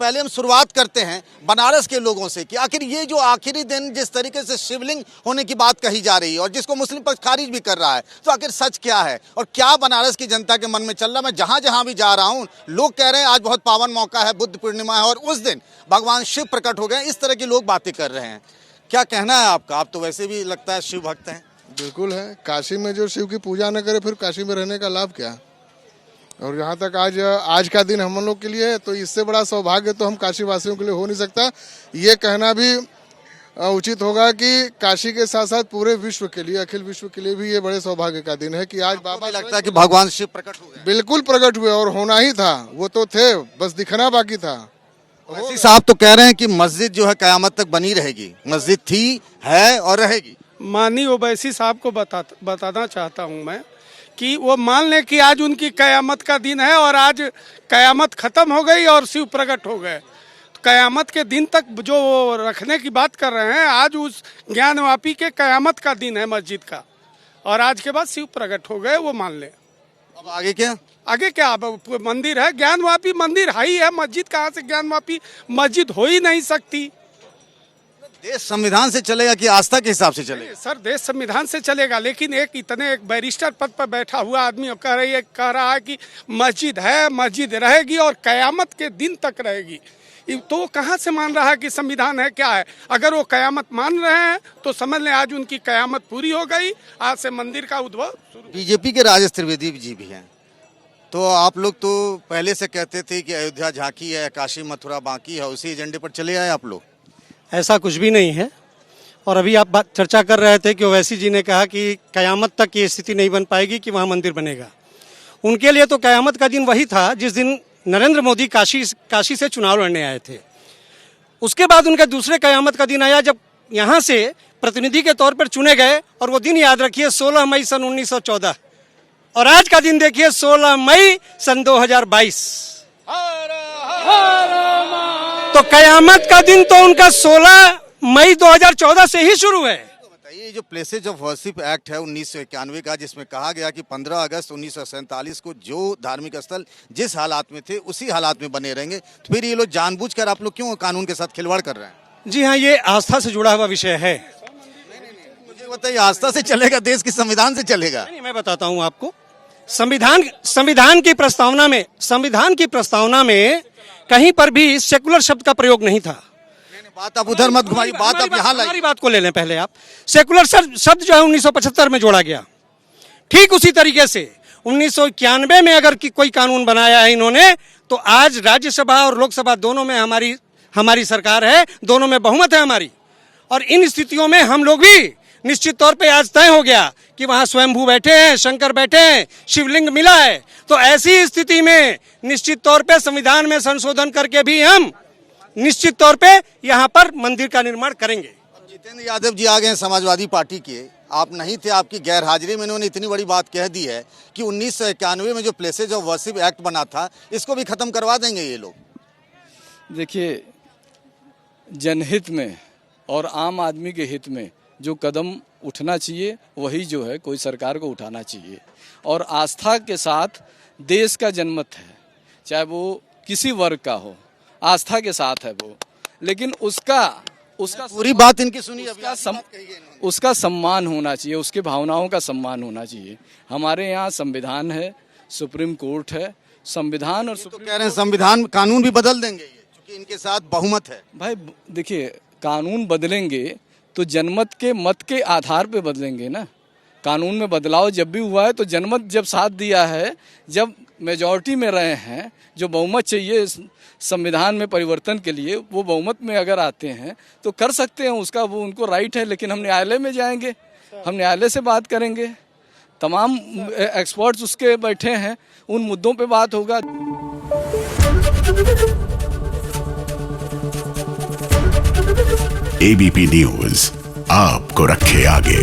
पहले हम शुरुआत करते हैं बनारस के लोगों से कि आखिर ये जो आखिरी दिन जिस तरीके से शिवलिंग होने की बात कही जा रही है और जिसको मुस्लिम पक्ष खारिज भी कर रहा है, तो आखिर सच क्या है और क्या बनारस की जनता के मन में चल रहा है। मैं जहां जहां भी जा रहा हूं, लोग कह रहे हैं आज बहुत पावन मौका है, बुद्ध पूर्णिमा है और उस दिन भगवान शिव प्रकट हो गए। इस तरह के लोग बातें कर रहे हैं। क्या कहना है आपका? आप तो वैसे भी लगता है शिव भक्त हैं। बिल्कुल है। काशी में जो शिव की पूजा न करे फिर काशी में रहने का लाभ क्या। और यहाँ तक आज का दिन हम लोग के लिए है, तो इससे बड़ा सौभाग्य तो हम काशी वासियों के लिए हो नहीं सकता। ये कहना भी उचित होगा कि काशी के साथ साथ पूरे विश्व के लिए, अखिल विश्व के लिए भी ये बड़े सौभाग्य का दिन है कि आज बाबा लगता है कि भगवान शिव प्रकट हो गए। बिल्कुल प्रकट हुए और होना ही था, वो तो थे, बस दिखना बाकी था। वैसी साहब तो कह रहे हैं कि मस्जिद जो है कयामत तक बनी रहेगी। मस्जिद थी, है और रहेगी। मानी ओवैसी साहब को बताना चाहता हूं मैं कि वो मान लें कि आज उनकी कयामत का दिन है और आज कयामत खत्म हो गई और शिव प्रकट हो गए। तो कयामत के दिन तक जो रखने की बात कर रहे हैं, आज उस ज्ञानवापी के कयामत का दिन है मस्जिद का, और आज के बाद शिव प्रकट हो गए, वो मान लें। अब आगे क्या? आगे क्या? अब मंदिर है, ज्ञानवापी मंदिर है ही है। मस्जिद कहाँ से ज्ञानवापी मस्जिद हो ही नहीं सकती। देश संविधान से चलेगा कि आस्था के हिसाब से चलेगा? सर, देश संविधान से चलेगा, लेकिन एक बैरिस्टर पद पर बैठा हुआ आदमी कह रहा है कि मस्जिद है, मस्जिद रहेगी और कयामत के दिन तक रहेगी। तो कहाँ से मान रहा है कि संविधान है क्या है? अगर वो कयामत मान रहे हैं तो समझ लें आज उनकी कयामत पूरी हो गई। आज से मंदिर का उद्भव शुरू। बीजेपी के राजेश त्रिवेदी जी भी हैं, तो आप लोग तो पहले से कहते थे कि अयोध्या झांकी है, काशी मथुरा बाकी है, उसी एजेंडे पर चले आए आप लोग। ऐसा कुछ भी नहीं है। और अभी आप चर्चा कर रहे थे कि ओवैसी जी ने कहा कि कयामत तक ये स्थिति नहीं बन पाएगी कि वहाँ मंदिर बनेगा। उनके लिए तो कयामत का दिन वही था जिस दिन नरेंद्र मोदी काशी से चुनाव लड़ने आए थे। उसके बाद उनका दूसरे कयामत का दिन आया जब यहाँ से प्रतिनिधि के तौर पर चुने गए, और वो दिन याद रखिए 16 मई सन 1914, और आज का दिन देखिए 16 मई सन 2022। तो कयामत का दिन तो उनका 16 मई 2014 से ही शुरू है। बताइए, जो प्लेसेज ऑफ वर्शिप एक्ट है 1991 का, जिसमें कहा गया कि 15 अगस्त 1947 को जो धार्मिक स्थल जिस हालात में थे उसी हालात में बने रहेंगे, तो फिर ये लोग जानबूझकर आप लोग क्यों कानून के साथ खिलवाड़ कर रहे हैं? जी हाँ, ये आस्था से जुड़ा हुआ विषय है। मुझे बताइए, आस्था से चलेगा देश की संविधान से चलेगा? नहीं, मैं बताता हूँ आपको। संविधान की प्रस्तावना में कहीं पर भी सेकुलर शब्द का प्रयोग नहीं था। बात आप उधर मत घुमाइए, बात आप यहाँ लाइए। हमारी बात को ले लें पहले आप। सेकुलर शब्द जो है 1975 में जोड़ा गया। ठीक उसी तरीके से 1991 में अगर कोई कानून बनाया है इन्होंने, तो आज राज्यसभा और लोकसभा दोनों में हमारी सरकार है, दोनों में बहुमत है हमारी। और इन स्थितियों में हम लोग भी निश्चित तौर पे आज तय हो गया कि वहां स्वयंभू बैठे हैं, शंकर बैठे हैं, शिवलिंग मिला है। तो ऐसी स्थिति में निश्चित तौर पे संविधान में संशोधन करके भी हम निश्चित तौर पे यहाँ पर मंदिर का निर्माण करेंगे। जितेंद्र यादव जी आ गए हैं समाजवादी पार्टी के, आप नहीं थे, आपकी गैर हाजिरी में इन्होंने इतनी बड़ी बात कह दी है कि 1991 में जो प्लेसेज ऑफ वर्शिप एक्ट बना था, इसको भी खत्म करवा देंगे ये लोग। देखिए, जनहित में और आम आदमी के हित में जो कदम उठना चाहिए वही जो है कोई सरकार को उठाना चाहिए। और आस्था के साथ देश का जनमत है, चाहे वो किसी वर्ग का हो, आस्था के साथ है वो। लेकिन उसका पूरी बात इनकी सुनी, उसका सम्मान होना चाहिए, उसके भावनाओं का सम्मान होना चाहिए। हमारे यहाँ संविधान है, सुप्रीम कोर्ट है। संविधान और तो कह रहे हैं संविधान कानून भी बदल देंगे ये, क्योंकि इनके साथ बहुमत है। भाई देखिए, कानून बदलेंगे तो जनमत के मत के आधार पे बदलेंगे ना। कानून में बदलाव जब भी हुआ है तो जनमत जब साथ दिया है, जब मेजॉरिटी में रहे हैं, जो बहुमत चाहिए संविधान में परिवर्तन के लिए, वो बहुमत में अगर आते हैं तो कर सकते हैं, उसका वो उनको राइट है। लेकिन हम न्यायालय में जाएंगे, हम न्यायालय से बात करेंगे, तमाम एक्सपर्ट्स उसके बैठे हैं, उन मुद्दों पे बात होगा। एबीपी न्यूज आपको रखे आगे।